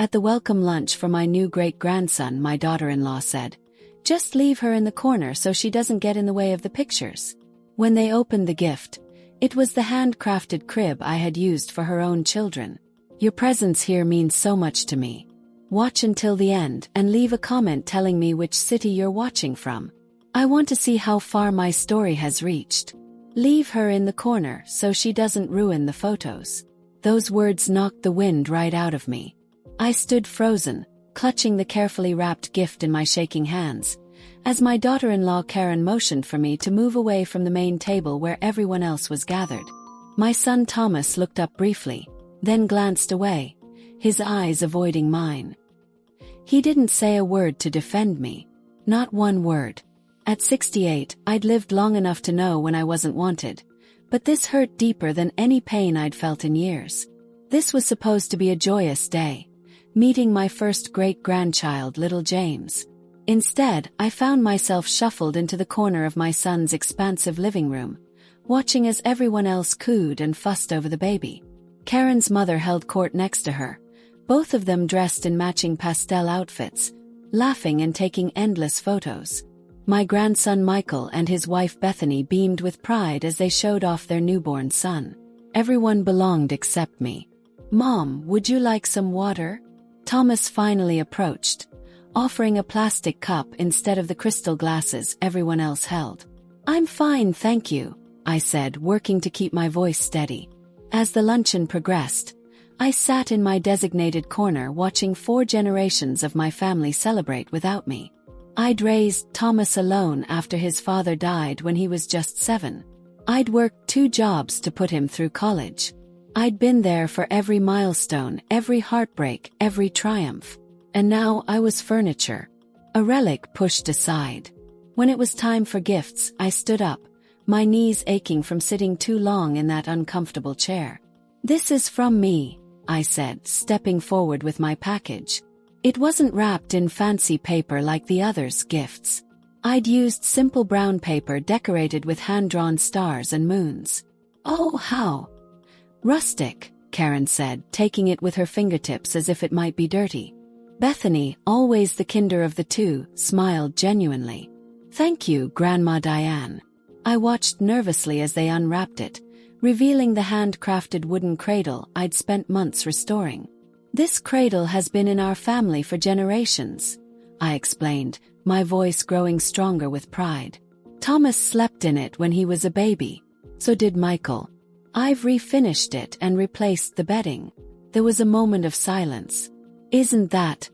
At the welcome lunch for my new great-grandson, my daughter-in-law said, "Just leave her in the corner so she doesn't get in the way of the pictures." When they opened the gift, it was the handcrafted crib I had used for her own children. "Your presence here means so much to me. Watch until the end and leave a comment telling me which city you're watching from. I want to see how far my story has reached. Leave her in the corner so she doesn't ruin the photos." Those words knocked the wind right out of me. I stood frozen, clutching the carefully wrapped gift in my shaking hands, as my daughter-in-law Karen motioned for me to move away from the main table where everyone else was gathered. My son Thomas looked up briefly, then glanced away, his eyes avoiding mine. He didn't say a word to defend me. Not one word. At 68, I'd lived long enough to know when I wasn't wanted, but this hurt deeper than any pain I'd felt in years. This was supposed to be a joyous day, meeting my first great-grandchild, little James. Instead, I found myself shuffled into the corner of my son's expansive living room, watching as everyone else cooed and fussed over the baby. Karen's mother held court next to her, both of them dressed in matching pastel outfits, laughing and taking endless photos. My grandson Michael and his wife Bethany beamed with pride as they showed off their newborn son. Everyone belonged except me. "Mom, would you like some water?" Thomas finally approached, offering a plastic cup instead of the crystal glasses everyone else held. "I'm fine, thank you," I said, working to keep my voice steady. As the luncheon progressed, I sat in my designated corner watching 4 generations of my family celebrate without me. I'd raised Thomas alone after his father died when he was just 7. I'd worked 2 jobs to put him through college. I'd been there for every milestone, every heartbreak, every triumph. And now I was furniture, a relic pushed aside. When it was time for gifts, I stood up, my knees aching from sitting too long in that uncomfortable chair. "This is from me," I said, stepping forward with my package. It wasn't wrapped in fancy paper like the others' gifts. I'd used simple brown paper decorated with hand-drawn stars and moons. "Oh, how rustic," Karen said, taking it with her fingertips as if it might be dirty. Bethany, always the kinder of the 2, smiled genuinely. "Thank you, Grandma Diane." I watched nervously as they unwrapped it, revealing the handcrafted wooden cradle I'd spent months restoring. "This cradle has been in our family for generations," I explained, my voice growing stronger with pride. "Thomas slept in it when he was a baby. So did Michael. I've refinished it and replaced the bedding." There was a moment of silence. "Isn't that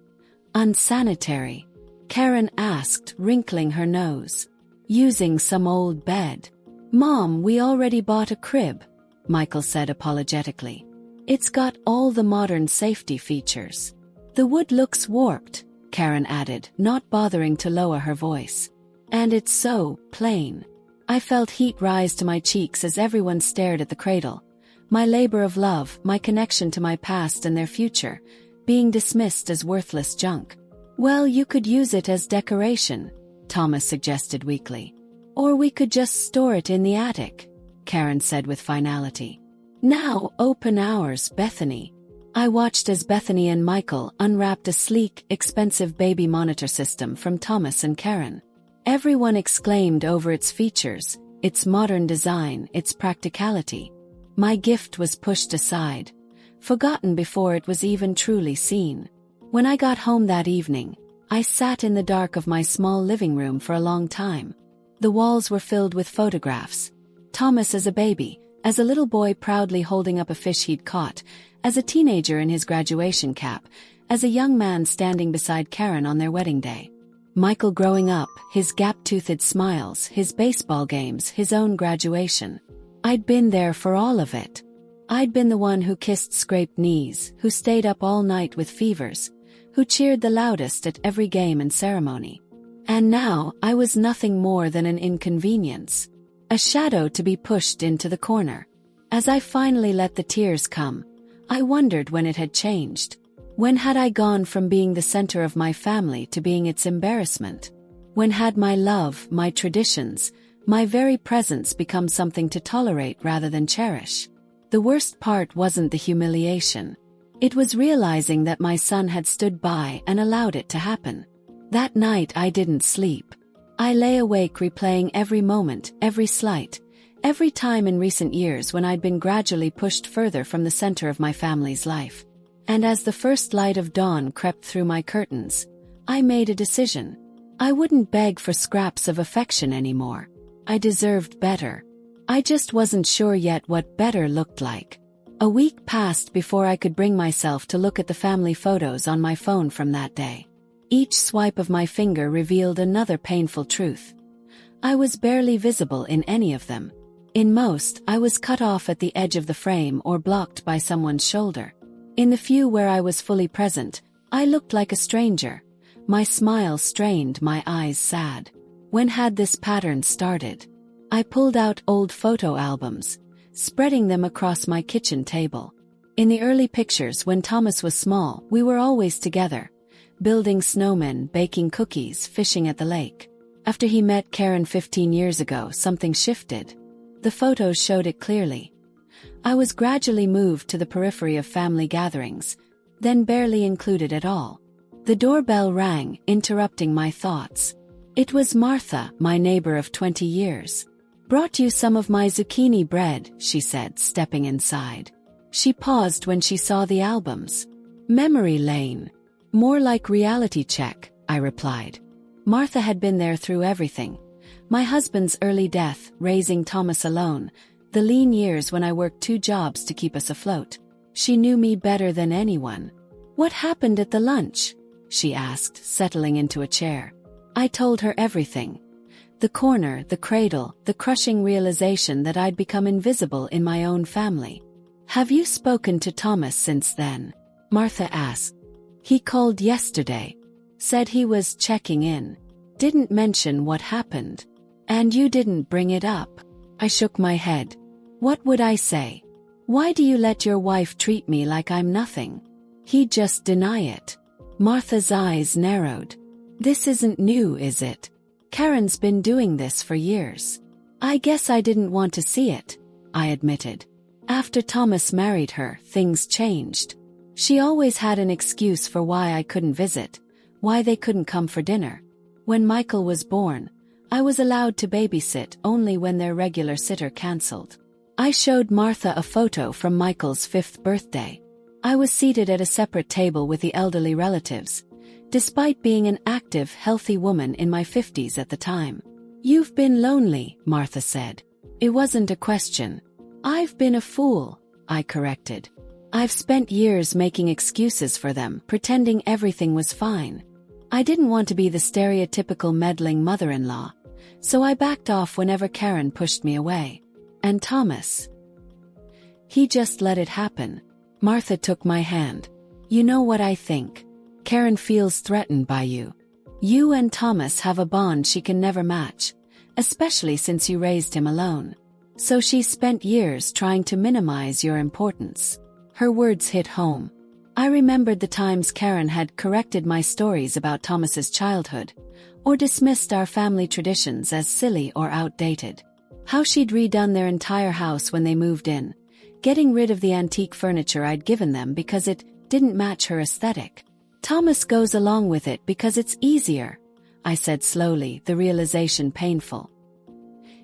unsanitary?" Karen asked, wrinkling her nose. "Using some old bed." "Mom, we already bought a crib," Michael said apologetically. "It's got all the modern safety features." "The wood looks warped," Karen added, not bothering to lower her voice. "And it's so plain." I felt heat rise to my cheeks as everyone stared at the cradle. My labor of love, my connection to my past and their future, being dismissed as worthless junk. "Well, you could use it as decoration," Thomas suggested weakly. "Or we could just store it in the attic," Karen said with finality. "Now, open ours, Bethany." I watched as Bethany and Michael unwrapped a sleek, expensive baby monitor system from Thomas and Karen. Everyone exclaimed over its features, its modern design, its practicality. My gift was pushed aside, forgotten before it was even truly seen. When I got home that evening, I sat in the dark of my small living room for a long time. The walls were filled with photographs. Thomas as a baby, as a little boy proudly holding up a fish he'd caught, as a teenager in his graduation cap, as a young man standing beside Karen on their wedding day. Michael growing up, his gap-toothed smiles, his baseball games, his own graduation. I'd been there for all of it. I'd been the one who kissed scraped knees, who stayed up all night with fevers, who cheered the loudest at every game and ceremony. And now, I was nothing more than an inconvenience. A shadow to be pushed into the corner. As I finally let the tears come, I wondered when it had changed. When had I gone from being the center of my family to being its embarrassment? When had my love, my traditions, my very presence become something to tolerate rather than cherish? The worst part wasn't the humiliation. It was realizing that my son had stood by and allowed it to happen. That night I didn't sleep. I lay awake replaying every moment, every slight, every time in recent years when I'd been gradually pushed further from the center of my family's life. And as the first light of dawn crept through my curtains, I made a decision. I wouldn't beg for scraps of affection anymore. I deserved better. I just wasn't sure yet what better looked like. A week passed before I could bring myself to look at the family photos on my phone from that day. Each swipe of my finger revealed another painful truth. I was barely visible in any of them. In most, I was cut off at the edge of the frame or blocked by someone's shoulder. In the few where I was fully present, I looked like a stranger. My smile strained, my eyes sad. When had this pattern started? I pulled out old photo albums, spreading them across my kitchen table. In the early pictures when Thomas was small, we were always together, building snowmen, baking cookies, fishing at the lake. After he met Karen 15 years ago, something shifted. The photos showed it clearly. I was gradually moved to the periphery of family gatherings, then barely included at all. The doorbell rang, interrupting my thoughts. It was Martha, my neighbor of 20 years. "Brought you some of my zucchini bread," she said, stepping inside. She paused when she saw the albums. "Memory lane. More like reality check," I replied. Martha had been there through everything. My husband's early death, raising Thomas alone, the lean years when I worked 2 jobs to keep us afloat. She knew me better than anyone. "What happened at the lunch?" she asked, settling into a chair. I told her everything. The corner, the cradle, the crushing realization that I'd become invisible in my own family. "Have you spoken to Thomas since then?" Martha asked. "He called yesterday. Said he was checking in. Didn't mention what happened. And you didn't bring it up." I shook my head. "What would I say? Why do you let your wife treat me like I'm nothing? He'd just deny it." Martha's eyes narrowed. "This isn't new, is it? Karen's been doing this for years." "I guess I didn't want to see it," I admitted. "After Thomas married her, things changed. She always had an excuse for why I couldn't visit, why they couldn't come for dinner. When Michael was born, I was allowed to babysit only when their regular sitter cancelled." I showed Martha a photo from Michael's 5th birthday. I was seated at a separate table with the elderly relatives, despite being an active, healthy woman in my 50s at the time. "You've been lonely," Martha said. It wasn't a question. "I've been a fool," I corrected. "I've spent years making excuses for them, pretending everything was fine. I didn't want to be the stereotypical meddling mother-in-law, so I backed off whenever Karen pushed me away. And Thomas? He just let it happen." Martha took my hand. "You know what I think? Karen feels threatened by you. You and Thomas have a bond she can never match, especially since you raised him alone. So she's spent years trying to minimize your importance." Her words hit home. I remembered the times Karen had corrected my stories about Thomas's childhood, or dismissed our family traditions as silly or outdated. How she'd redone their entire house when they moved in, getting rid of the antique furniture I'd given them because it didn't match her aesthetic. "Thomas goes along with it because it's easier," I said slowly, the realization painful.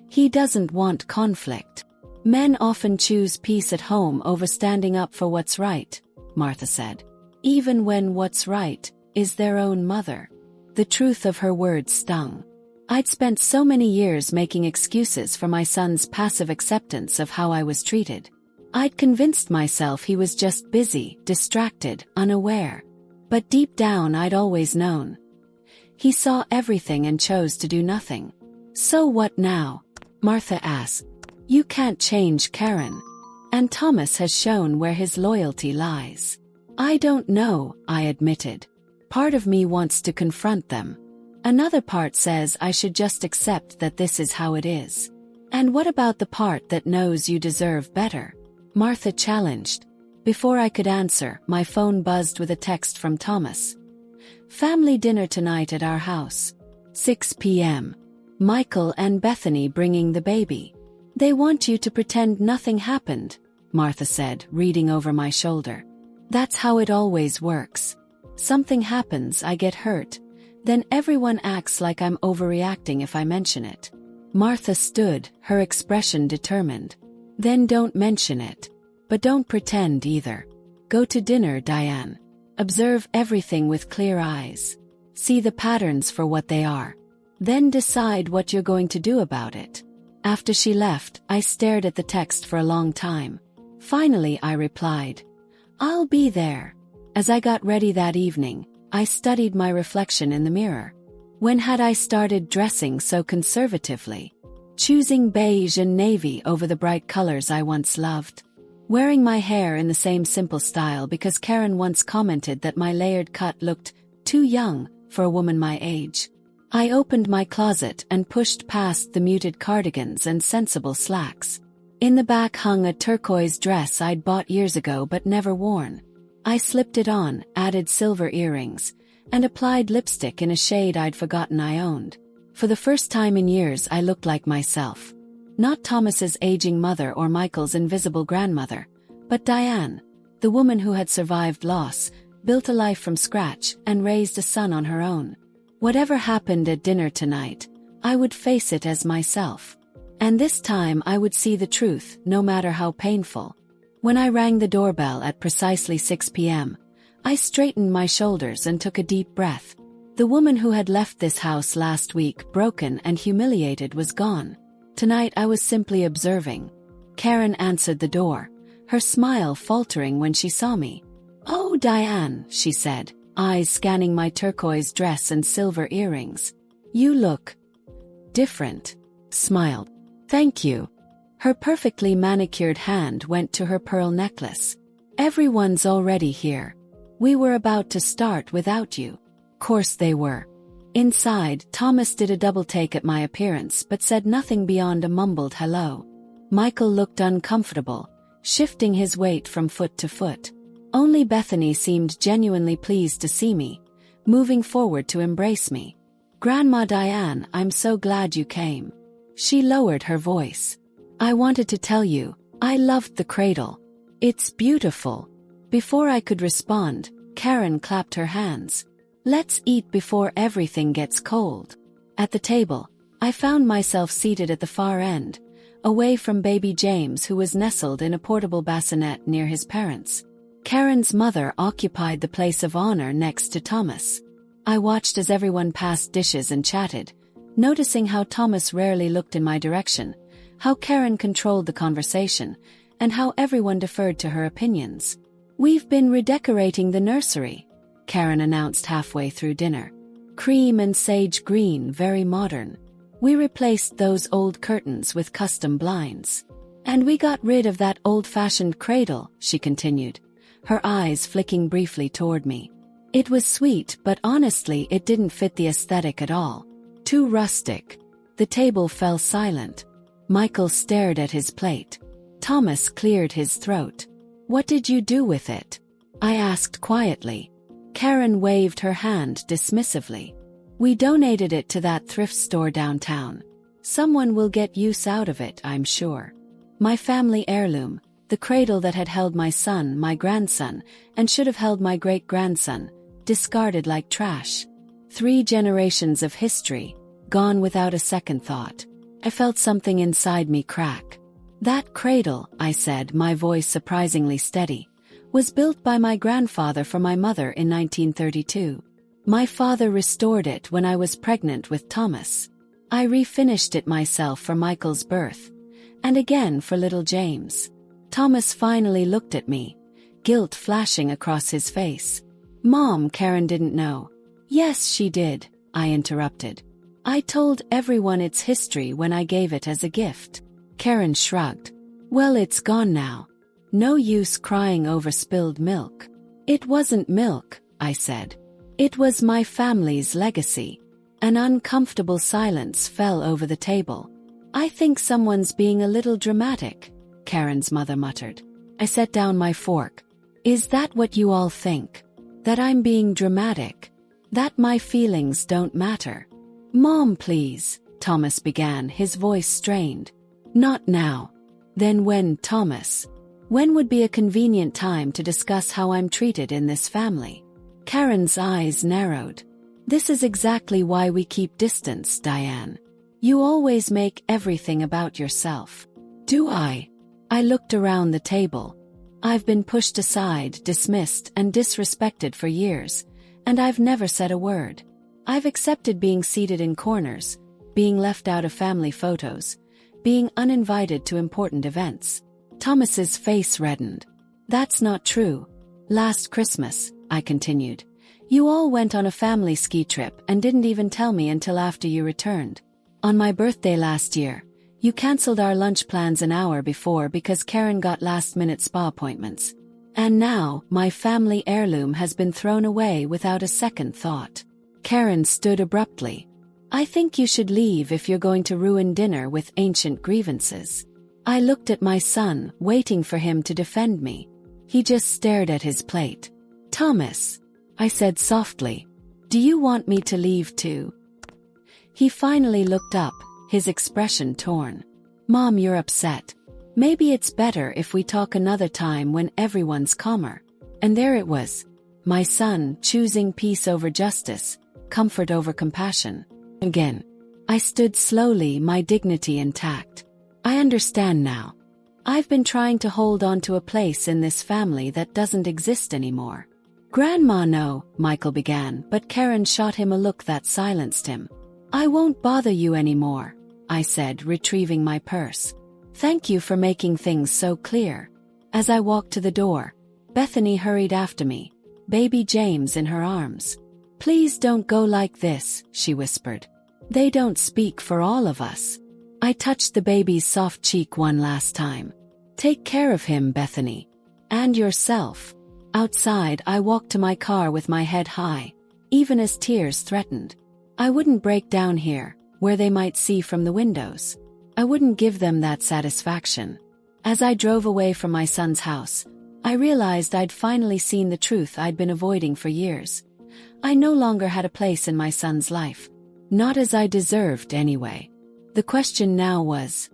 "He doesn't want conflict. Men often choose peace at home over standing up for what's right," Martha said. "Even when what's right is their own mother." The truth of her words stung. I'd spent so many years making excuses for my son's passive acceptance of how I was treated. I'd convinced myself he was just busy, distracted, unaware. But deep down I'd always known. He saw everything and chose to do nothing. "So what now?" Martha asked. "You can't change Karen. And Thomas has shown where his loyalty lies." "I don't know," I admitted. "Part of me wants to confront them. Another part says I should just accept that this is how it is." "And what about the part that knows you deserve better?" Martha challenged. Before I could answer, my phone buzzed with a text from Thomas. "Family dinner tonight at our house. 6 p.m. Michael and Bethany bringing the baby. They want you to pretend nothing happened," Martha said, reading over my shoulder. That's how it always works. Something happens, I get hurt. Then everyone acts like I'm overreacting if I mention it. Martha stood, her expression determined. Then don't mention it. But don't pretend either. Go to dinner, Diane. Observe everything with clear eyes. See the patterns for what they are. Then decide what you're going to do about it. After she left, I stared at the text for a long time. Finally, I replied, I'll be there. As I got ready that evening, I studied my reflection in the mirror. When had I started dressing so conservatively? Choosing beige and navy over the bright colors I once loved. Wearing my hair in the same simple style because Karen once commented that my layered cut looked too young for a woman my age. I opened my closet and pushed past the muted cardigans and sensible slacks. In the back hung a turquoise dress I'd bought years ago but never worn. I slipped it on, added silver earrings, and applied lipstick in a shade I'd forgotten I owned. For the first time in years I looked like myself. Not Thomas's aging mother or Michael's invisible grandmother, but Diane, the woman who had survived loss, built a life from scratch, and raised a son on her own. Whatever happened at dinner tonight, I would face it as myself. And this time I would see the truth, no matter how painful. When I rang the doorbell at precisely 6 p.m., I straightened my shoulders and took a deep breath. The woman who had left this house last week, broken and humiliated, was gone. Tonight I was simply observing. Karen answered the door, her smile faltering when she saw me. "Oh, Diane," she said, eyes scanning my turquoise dress and silver earrings. "You look different." Smiled. "Thank you." Her perfectly manicured hand went to her pearl necklace. "Everyone's already here. We were about to start without you." Course they were. Inside, Thomas did a double take at my appearance but said nothing beyond a mumbled hello. Michael looked uncomfortable, shifting his weight from foot to foot. Only Bethany seemed genuinely pleased to see me, moving forward to embrace me. "Grandma Diane, I'm so glad you came." She lowered her voice. "I wanted to tell you, I loved the cradle. It's beautiful." Before I could respond, Karen clapped her hands. "Let's eat before everything gets cold." At the table, I found myself seated at the far end, away from baby James, who was nestled in a portable bassinet near his parents. Karen's mother occupied the place of honor next to Thomas. I watched as everyone passed dishes and chatted, noticing how Thomas rarely looked in my direction, how Karen controlled the conversation, and how everyone deferred to her opinions. "We've been redecorating the nursery," Karen announced halfway through dinner. "Cream and sage green, very modern. We replaced those old curtains with custom blinds. And we got rid of that old-fashioned cradle," she continued, her eyes flicking briefly toward me. "It was sweet, but honestly it didn't fit the aesthetic at all. Too rustic." The table fell silent. Michael stared at his plate. Thomas cleared his throat. "What did you do with it?" I asked quietly. Karen waved her hand dismissively. "We donated it to that thrift store downtown. Someone will get use out of it, I'm sure. My family heirloom, the cradle that had held my son, my grandson, and should have held my great-grandson, discarded like trash. 3 generations of history, gone without a second thought." I felt something inside me crack. "That cradle," I said, my voice surprisingly steady, "was built by my grandfather for my mother in 1932. My father restored it when I was pregnant with Thomas. I refinished it myself for Michael's birth, and again for little James." Thomas finally looked at me, guilt flashing across his face. "Mom," Karen didn't know. "Yes, she did," I interrupted. "I told everyone its history when I gave it as a gift." Karen shrugged. "Well, it's gone now. No use crying over spilled milk." "It wasn't milk," I said. "It was my family's legacy." An uncomfortable silence fell over the table. "I think someone's being a little dramatic," Karen's mother muttered. I set down my fork. "Is that what you all think? That I'm being dramatic? That my feelings don't matter?" "Mom, please," Thomas began, his voice strained. "Not now." "Then when, Thomas? When would be a convenient time to discuss how I'm treated in this family? Karen's eyes narrowed. This is exactly why we keep distance, Diane. You always make everything about yourself. Do I? I looked around the table. I've been pushed aside, dismissed, and disrespected for years, and I've never said a word. I've accepted being seated in corners, being left out of family photos, being uninvited to important events. Thomas's face reddened. That's not true. Last Christmas, I continued, you all went on a family ski trip and didn't even tell me until after you returned. On my birthday last year, you cancelled our lunch plans an hour before because Karen got last-minute spa appointments. And now, my family heirloom has been thrown away without a second thought. Karen stood abruptly. I think you should leave if you're going to ruin dinner with ancient grievances. I looked at my son, waiting for him to defend me. He just stared at his plate. Thomas, I said softly, do you want me to leave too? He finally looked up, his expression torn. Mom, you're upset. Maybe it's better if we talk another time when everyone's calmer. And there it was. My son choosing peace over justice, comfort over compassion. Again. I stood slowly, my dignity intact. I understand now. I've been trying to hold on to a place in this family that doesn't exist anymore. Grandma, no, Michael began, but Karen shot him a look that silenced him. I won't bother you anymore, I said, retrieving my purse. Thank you for making things so clear. As I walked to the door, Bethany hurried after me, baby James in her arms. Please don't go like this, she whispered. They don't speak for all of us. I touched the baby's soft cheek one last time. Take care of him, Bethany. And yourself. Outside, I walked to my car with my head high, even as tears threatened. I wouldn't break down here, where they might see from the windows. I wouldn't give them that satisfaction. As I drove away from my son's house, I realized I'd finally seen the truth I'd been avoiding for years. I no longer had a place in my son's life. Not as I deserved, anyway. The question now was,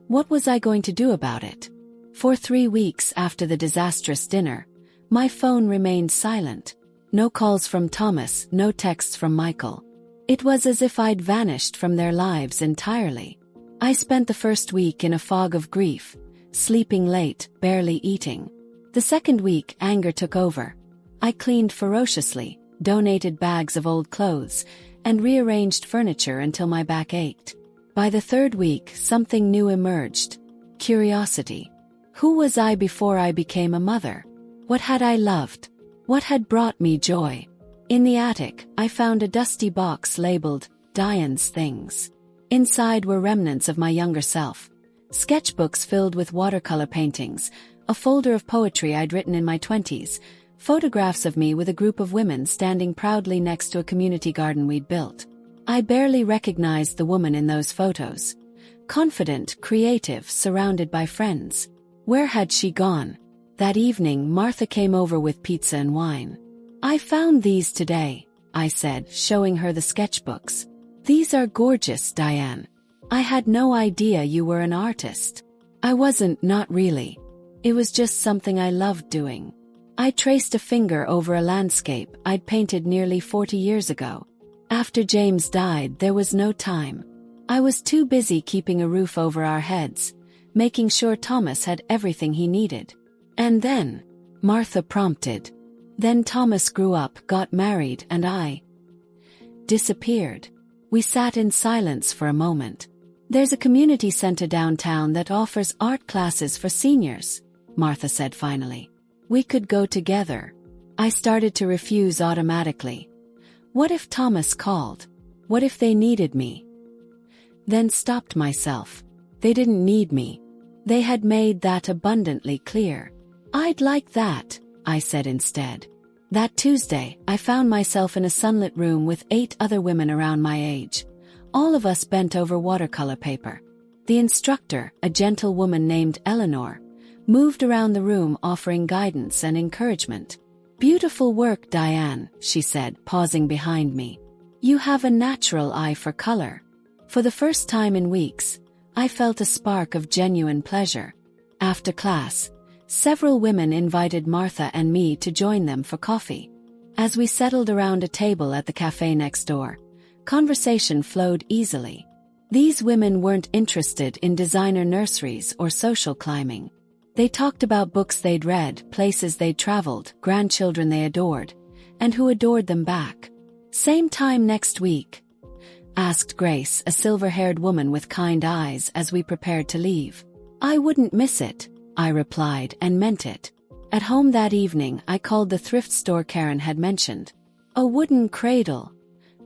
what was I going to do about it? For 3 weeks after the disastrous dinner, my phone remained silent. No calls from Thomas, no texts from Michael. It was as if I'd vanished from their lives entirely. I spent the first week in a fog of grief, sleeping late, barely eating. The second week, anger took over. I cleaned ferociously, donated bags of old clothes, and rearranged furniture until my back ached. By the third week, something new emerged. Curiosity. Who was I before I became a mother? What had I loved? What had brought me joy? In the attic, I found a dusty box labeled, Diane's Things. Inside were remnants of my younger self. Sketchbooks filled with watercolor paintings, a folder of poetry I'd written in my 20s, photographs of me with a group of women standing proudly next to a community garden we'd built. I barely recognized the woman in those photos. Confident, creative, surrounded by friends. Where had she gone? That evening, Martha came over with pizza and wine. I found these today, I said, showing her the sketchbooks. These are gorgeous, Diane. I had no idea you were an artist. I wasn't, not really. It was just something I loved doing. I traced a finger over a landscape I'd painted nearly 40 years ago. After James died, there was no time. I was too busy keeping a roof over our heads, making sure Thomas had everything he needed. And then, Martha prompted. Then Thomas grew up, got married, and I disappeared. We sat in silence for a moment. There's a community center downtown that offers art classes for seniors, Martha said finally. We could go together. I started to refuse automatically. What if Thomas called? What if they needed me? Then stopped myself. They didn't need me. They had made that abundantly clear. I'd like that, I said instead. That Tuesday, I found myself in a sunlit room with 8 other women around my age. All of us bent over watercolor paper. The instructor, a gentle woman named Eleanor, moved around the room offering guidance and encouragement. Beautiful work, Diane, she said, pausing behind me. You have a natural eye for color. For the first time in weeks, I felt a spark of genuine pleasure. After class, Several women invited Martha and me to join them for coffee. As we settled around a table at the cafe next door, conversation flowed easily. These women weren't interested in designer nurseries or social climbing. They talked about books they'd read, places they'd traveled, grandchildren they adored, and who adored them back. "Same time next week?" asked Grace, a silver-haired woman with kind eyes, as we prepared to leave. "I wouldn't miss it," I replied, and meant it. At home that evening, I called the thrift store Karen had mentioned. "A wooden cradle,"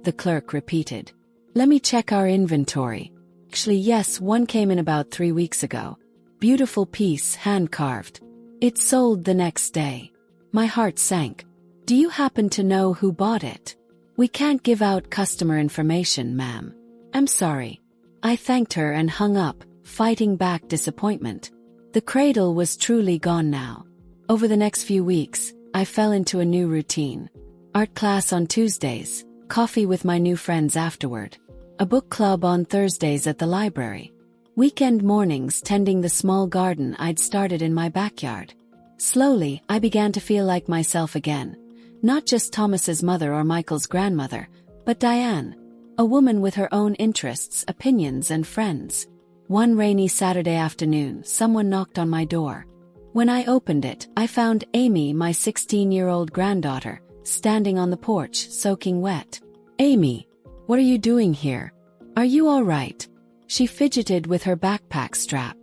the clerk repeated. "Let me check our inventory. Actually, yes, one came in about 3 weeks ago. Beautiful piece, hand-carved. It sold the next day." My heart sank. "Do you happen to know who bought it?" "We can't give out customer information, ma'am." "I'm sorry." I thanked her and hung up, fighting back disappointment. The cradle was truly gone now. Over the next few weeks, I fell into a new routine. Art class on Tuesdays, coffee with my new friends afterward, a book club on Thursdays at the library. Weekend mornings tending the small garden I'd started in my backyard. Slowly, I began to feel like myself again. Not just Thomas's mother or Michael's grandmother, but Diane. A woman with her own interests, opinions, and friends. One rainy Saturday afternoon, someone knocked on my door. When I opened it, I found Amy, my 16-year-old granddaughter, standing on the porch, soaking wet. "Amy, what are you doing here? Are you all right?" She fidgeted with her backpack strap.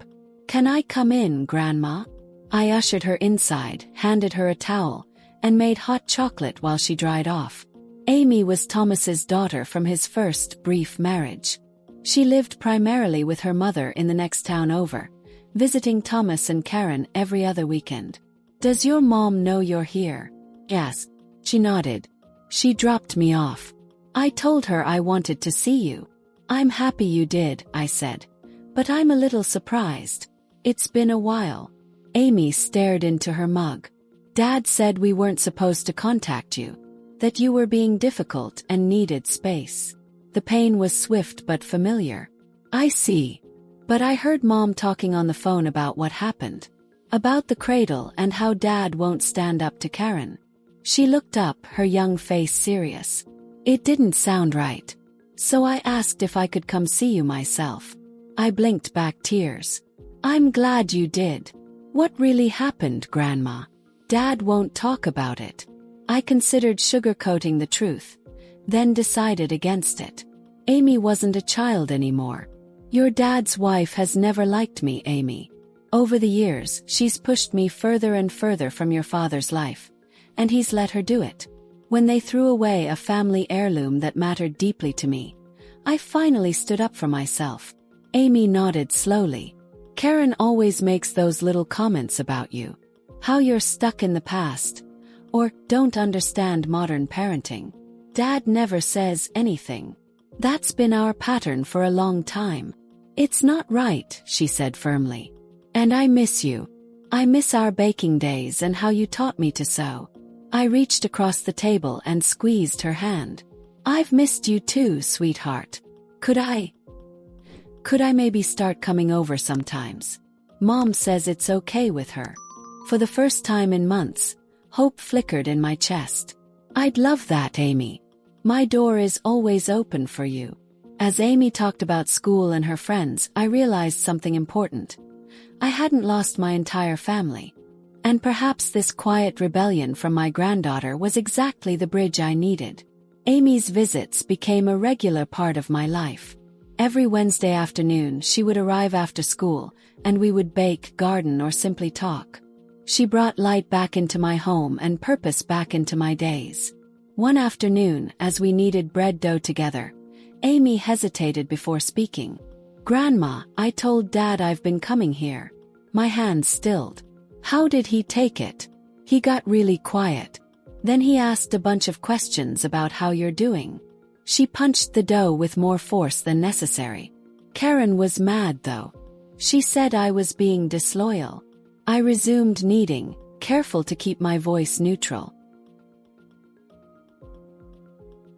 "Can I come in, Grandma?" I ushered her inside, handed her a towel, and made hot chocolate while she dried off. Amy was Thomas's daughter from his first brief marriage. She lived primarily with her mother in the next town over, visiting Thomas and Karen every other weekend. "Does your mom know you're here?" "Yes." She nodded. "She dropped me off. I told her I wanted to see you." "I'm happy you did," I said. "But I'm a little surprised. It's been a while." Amy stared into her mug. "Dad said we weren't supposed to contact you. That you were being difficult and needed space." The pain was swift but familiar. "I see. But I heard Mom talking on the phone about what happened. About the cradle and how Dad won't stand up to Karen." She looked up, her young face serious. "It didn't sound right. So I asked if I could come see you myself." I blinked back tears. "I'm glad you did. What really happened, Grandma?" "Dad won't talk about it." I considered sugarcoating the truth, then decided against it. "Amy wasn't a child anymore. Your dad's wife has never liked me, Amy. Over the years, she's pushed me further and further from your father's life, and he's let her do it. When they threw away a family heirloom that mattered deeply to me, I finally stood up for myself." Amy nodded slowly. "Karen always makes those little comments about you. How you're stuck in the past, or don't understand modern parenting. Dad never says anything. That's been our pattern for a long time." "It's not right," she said firmly. "And I miss you. I miss our baking days and how you taught me to sew." I reached across the table and squeezed her hand. "I've missed you too, sweetheart. Could I maybe start coming over sometimes? Mom says it's okay with her." For the first time in months, hope flickered in my chest. "I'd love that, Amy. My door is always open for you." As Amy talked about school and her friends, I realized something important. I hadn't lost my entire family. And perhaps this quiet rebellion from my granddaughter was exactly the bridge I needed. Amy's visits became a regular part of my life. Every Wednesday afternoon she would arrive after school, and we would bake, garden, or simply talk. She brought light back into my home and purpose back into my days. One afternoon, as we kneaded bread dough together, Amy hesitated before speaking. "Grandma, I told Dad I've been coming here." My hands stilled. "How did he take it?" "He got really quiet. Then he asked a bunch of questions about how you're doing." She punched the dough with more force than necessary. "Karen was mad though. She said I was being disloyal." I resumed kneading, careful to keep my voice neutral.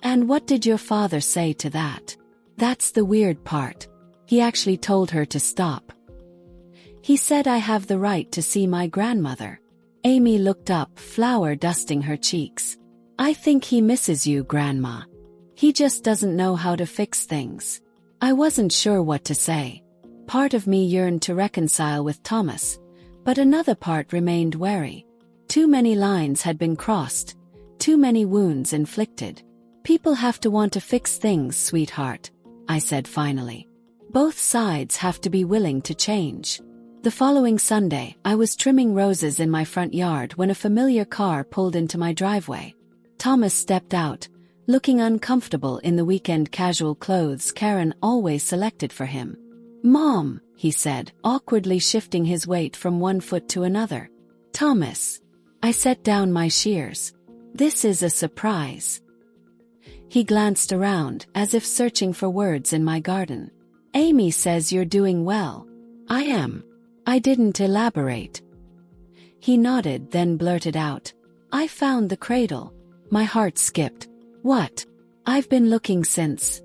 "And what did your father say to that?" "That's the weird part. He actually told her to stop. He said I have the right to see my grandmother. Amy looked up, flour dusting her cheeks. I think he misses you, Grandma. He just doesn't know how to fix things. I wasn't sure what to say. Part of me yearned to reconcile with Thomas, but another part remained wary. Too many lines had been crossed, too many wounds inflicted. People have to want to fix things, sweetheart, I said finally. Both sides have to be willing to change. The following Sunday, I was trimming roses in my front yard when a familiar car pulled into my driveway. Thomas stepped out, looking uncomfortable in the weekend casual clothes Karen always selected for him. Mom, he said, awkwardly shifting his weight from one foot to another. Thomas. I set down my shears. This is a surprise. He glanced around, as if searching for words in my garden. Amy says you're doing well. I am. I didn't elaborate. He nodded, then blurted out. I found the cradle. My heart skipped. What? I've been looking since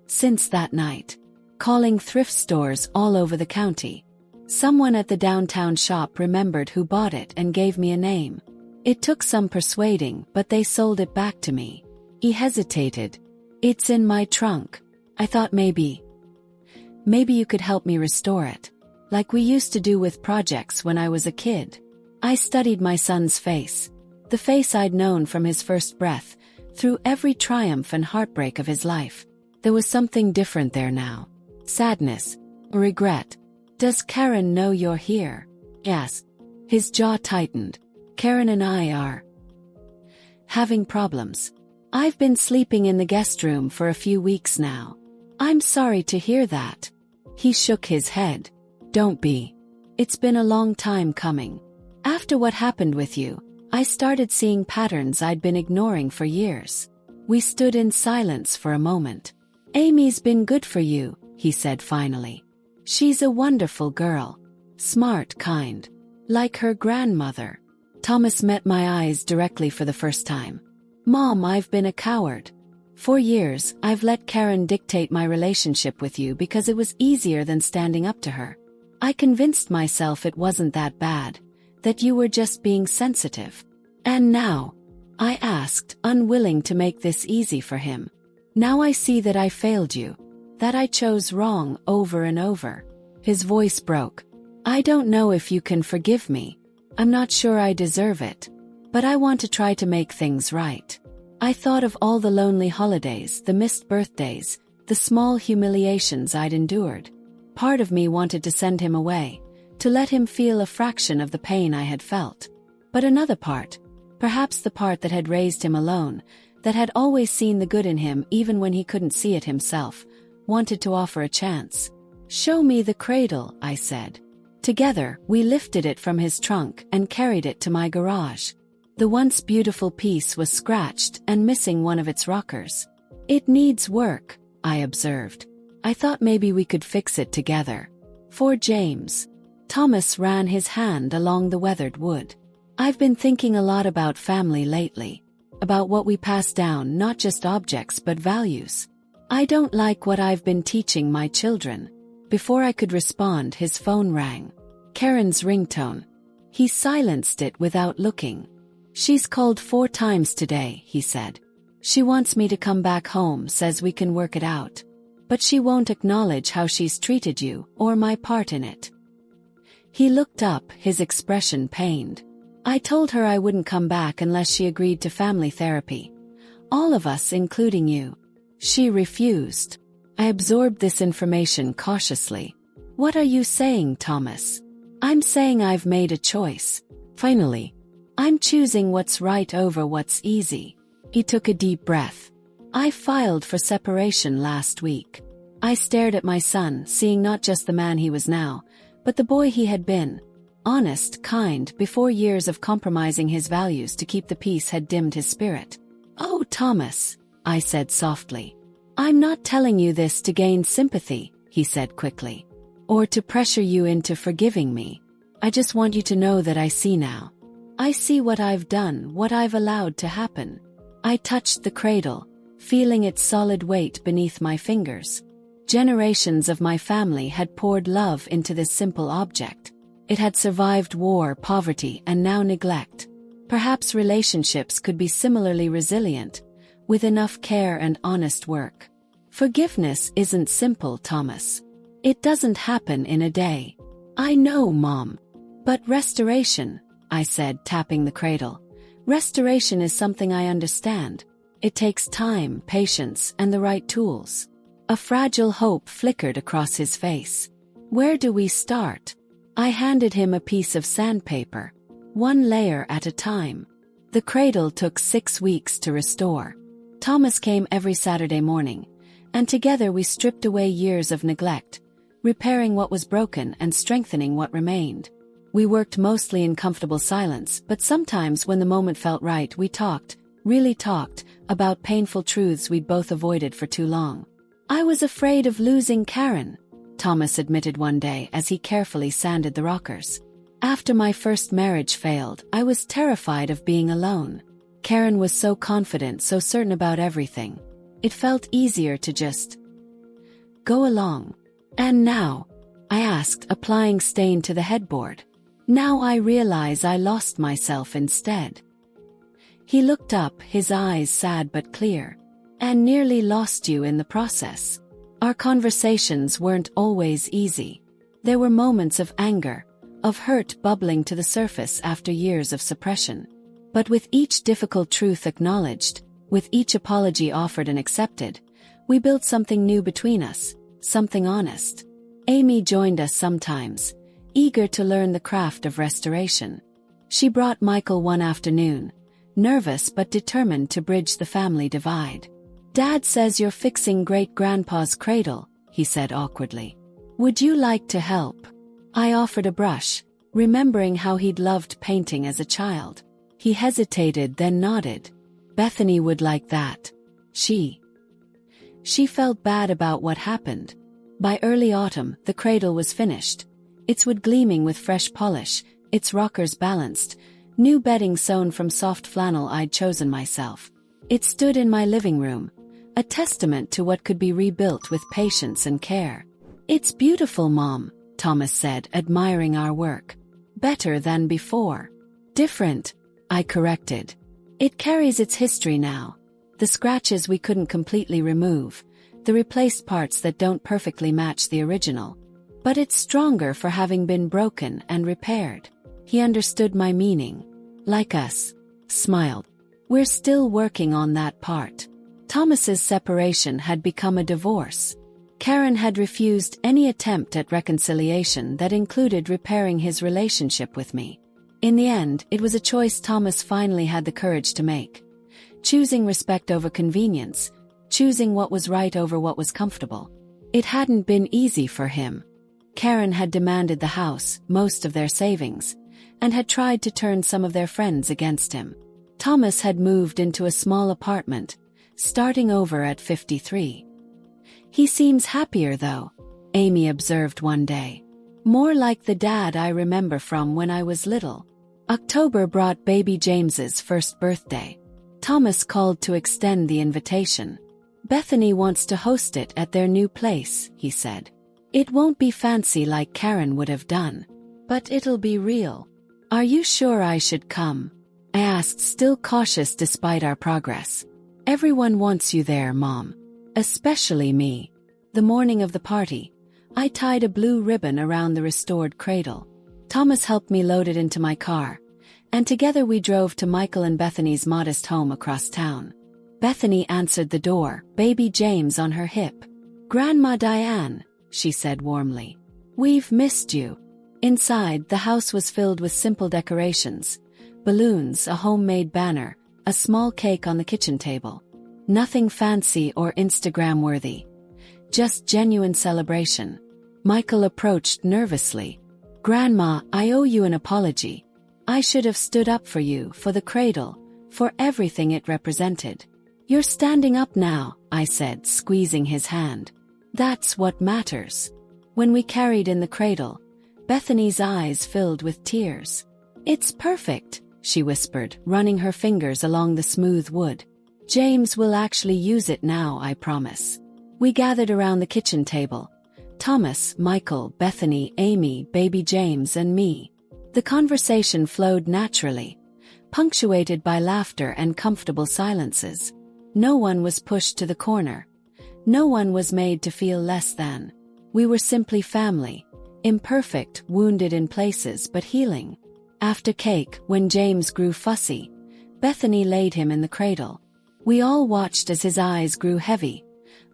that night. Calling thrift stores all over the county. Someone at the downtown shop remembered who bought it and gave me a name. It took some persuading, but they sold it back to me. He hesitated. It's in my trunk. I thought maybe you could help me restore it. Like we used to do with projects when I was a kid. I studied my son's face. The face I'd known from his first breath, through every triumph and heartbreak of his life. There was something different there now. Sadness. Regret. Does Karen know you're here? Yes. His jaw tightened. Karen and I are having problems. I've been sleeping in the guest room for a few weeks now. I'm sorry to hear that. He shook his head. Don't be. It's been a long time coming. After what happened with you, I started seeing patterns I'd been ignoring for years. We stood in silence for a moment. Amy's been good for you, he said finally. She's a wonderful girl. Smart, kind. Like her grandmother. Thomas met my eyes directly for the first time. Mom, I've been a coward. For years, I've let Karen dictate my relationship with you because it was easier than standing up to her. I convinced myself it wasn't that bad, that you were just being sensitive. And now? I asked, unwilling to make this easy for him. Now I see that I failed you. That I chose wrong over and over. His voice broke. I don't know if you can forgive me. I'm not sure I deserve it. But I want to try to make things right. I thought of all the lonely holidays, the missed birthdays, the small humiliations I'd endured. Part of me wanted to send him away, to let him feel a fraction of the pain I had felt. But another part, perhaps the part that had raised him alone, that had always seen the good in him even when he couldn't see it himself, wanted to offer a chance. Show me the cradle, I said. Together, we lifted it from his trunk and carried it to my garage. The once beautiful piece was scratched and missing one of its rockers. It needs work, I observed. I thought maybe we could fix it together. For James. Thomas ran his hand along the weathered wood. I've been thinking a lot about family lately. About what we pass down, not just objects but values. I don't like what I've been teaching my children. Before I could respond, his phone rang. Karen's ringtone. He silenced it without looking. She's called 4 times today, he said. She wants me to come back home, says we can work it out. But she won't acknowledge how she's treated you, or my part in it. He looked up, his expression pained. I told her I wouldn't come back unless she agreed to family therapy. All of us, including you. She refused. I absorbed this information cautiously. What are you saying, Thomas? I'm saying I've made a choice. Finally. I'm choosing what's right over what's easy. He took a deep breath. I filed for separation last week. I stared at my son, seeing not just the man he was now, but the boy he had been. Honest, kind, before years of compromising his values to keep the peace had dimmed his spirit. Oh, Thomas, I said softly. I'm not telling you this to gain sympathy, he said quickly. Or to pressure you into forgiving me. I just want you to know that I see now. I see what I've done, what I've allowed to happen. I touched the cradle, feeling its solid weight beneath my fingers. Generations of my family had poured love into this simple object. It had survived war, poverty, and now neglect. Perhaps relationships could be similarly resilient, with enough care and honest work. Forgiveness isn't simple, Thomas. It doesn't happen in a day. I know, Mom. But restoration, I said, tapping the cradle. Restoration is something I understand. It takes time, patience, and the right tools. A fragile hope flickered across his face. Where do we start? I handed him a piece of sandpaper, one layer at a time. The cradle took 6 weeks to restore. Thomas came every Saturday morning, and together we stripped away years of neglect, repairing what was broken and strengthening what remained. We worked mostly in comfortable silence, but sometimes when the moment felt right, we talked, really talked, about painful truths we'd both avoided for too long. I was afraid of losing Karen, Thomas admitted one day as he carefully sanded the rockers. After my first marriage failed, I was terrified of being alone. Karen was so confident, so certain about everything. It felt easier to just go along. And now? I asked, applying stain to the headboard. Now I realize I lost myself instead. He looked up, his eyes sad but clear. And nearly lost you in the process. Our conversations weren't always easy. There were moments of anger, of hurt bubbling to the surface after years of suppression. But with each difficult truth acknowledged, with each apology offered and accepted, we built something new between us, something honest. Amy joined us sometimes, eager to learn the craft of restoration. She brought Michael one afternoon, nervous but determined to bridge the family divide. Dad says you're fixing great-grandpa's cradle, he said awkwardly. Would you like to help? I offered a brush, remembering how he'd loved painting as a child. He hesitated, then nodded. Bethany would like that. She felt bad about what happened. By early autumn, the cradle was finished. Its wood gleaming with fresh polish, its rockers balanced, new bedding sewn from soft flannel I'd chosen myself. It stood in my living room, a testament to what could be rebuilt with patience and care. It's beautiful, Mom, Thomas said, admiring our work. Better than before. Different, I corrected. It carries its history now. The scratches we couldn't completely remove, the replaced parts that don't perfectly match the original. But it's stronger for having been broken and repaired. He understood my meaning. Like us. Smiled. We're still working on that part. Thomas's separation had become a divorce. Karen had refused any attempt at reconciliation that included repairing his relationship with me. In the end, it was a choice Thomas finally had the courage to make. Choosing respect over convenience, choosing what was right over what was comfortable. It hadn't been easy for him. Karen had demanded the house, most of their savings, and had tried to turn some of their friends against him. Thomas had moved into a small apartment, starting over at 53. He seems happier though, Amy observed one day. More like the dad I remember from when I was little. October brought baby James's first birthday. Thomas called to extend the invitation. Bethany wants to host it at their new place, he said. It won't be fancy like Karen would have done, but it'll be real. Are you sure I should come? I asked, still cautious despite our progress. Everyone wants you there, Mom. Especially me. The morning of the party, I tied a blue ribbon around the restored cradle. Thomas helped me load it into my car, and together we drove to Michael and Bethany's modest home across town. Bethany answered the door, baby James on her hip. Grandma Diane, she said warmly. We've missed you. Inside, the house was filled with simple decorations. Balloons, a homemade banner, a small cake on the kitchen table. Nothing fancy or Instagram-worthy. Just genuine celebration. Michael approached nervously. Grandma, I owe you an apology. I should have stood up for you, for the cradle, for everything it represented. You're standing up now, I said, squeezing his hand. That's what matters. When we carried in the cradle, Bethany's eyes filled with tears. It's perfect, she whispered, running her fingers along the smooth wood. James will actually use it now, I promise. We gathered around the kitchen table. Thomas, Michael, Bethany, Amy, baby James, and me. The conversation flowed naturally, punctuated by laughter and comfortable silences. No one was pushed to the corner. No one was made to feel less than. We were simply family, imperfect, wounded in places but healing. After cake, when James grew fussy, Bethany laid him in the cradle. We all watched as his eyes grew heavy,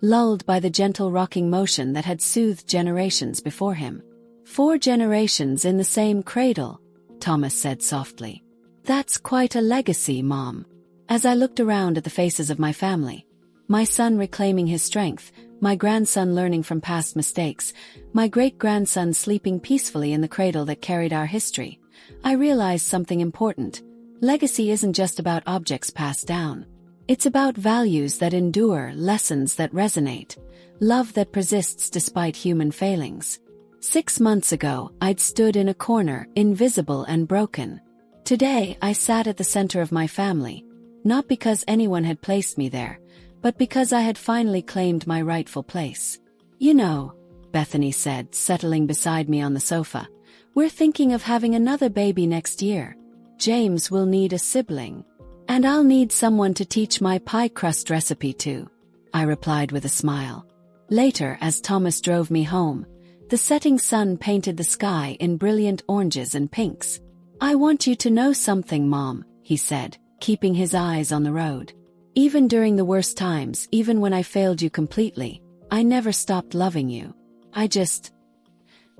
lulled by the gentle rocking motion that had soothed generations before him. 4 generations in the same cradle, Thomas said softly. That's quite a legacy, Mom. As I looked around at the faces of my family, my son reclaiming his strength, my grandson learning from past mistakes, my great-grandson sleeping peacefully in the cradle that carried our history, I realized something important. Legacy isn't just about objects passed down. It's about values that endure, lessons that resonate, love that persists despite human failings. 6 months ago, I'd stood in a corner, invisible and broken. Today, I sat at the center of my family, not because anyone had placed me there, but because I had finally claimed my rightful place. You know, Bethany said, settling beside me on the sofa, we're thinking of having another baby next year. James will need a sibling. And I'll need someone to teach my pie crust recipe to, I replied with a smile. Later, as Thomas drove me home, the setting sun painted the sky in brilliant oranges and pinks. I want you to know something, Mom, he said, keeping his eyes on the road. Even during the worst times, even when I failed you completely, I never stopped loving you. I just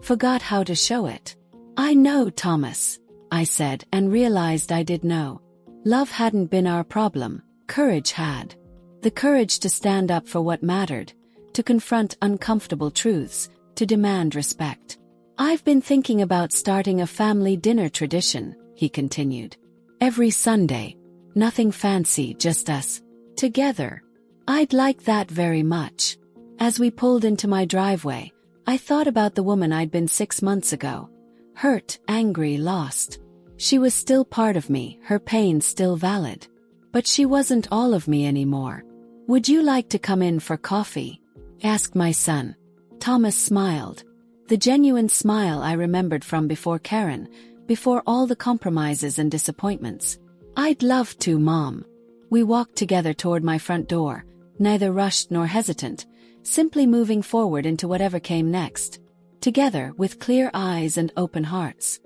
forgot how to show it. I know, Thomas, I said, and realized I did know. Love hadn't been our problem, courage had. The courage to stand up for what mattered, to confront uncomfortable truths, to demand respect. I've been thinking about starting a family dinner tradition, he continued. Every Sunday. Nothing fancy, just us. Together. I'd like that very much. As we pulled into my driveway, I thought about the woman I'd been 6 months ago. Hurt, angry, lost. She was still part of me, her pain still valid. But she wasn't all of me anymore. Would you like to come in for coffee? Asked my son. Thomas smiled. The genuine smile I remembered from before Karen, before all the compromises and disappointments. I'd love to, Mom. We walked together toward my front door, neither rushed nor hesitant, simply moving forward into whatever came next. Together, with clear eyes and open hearts.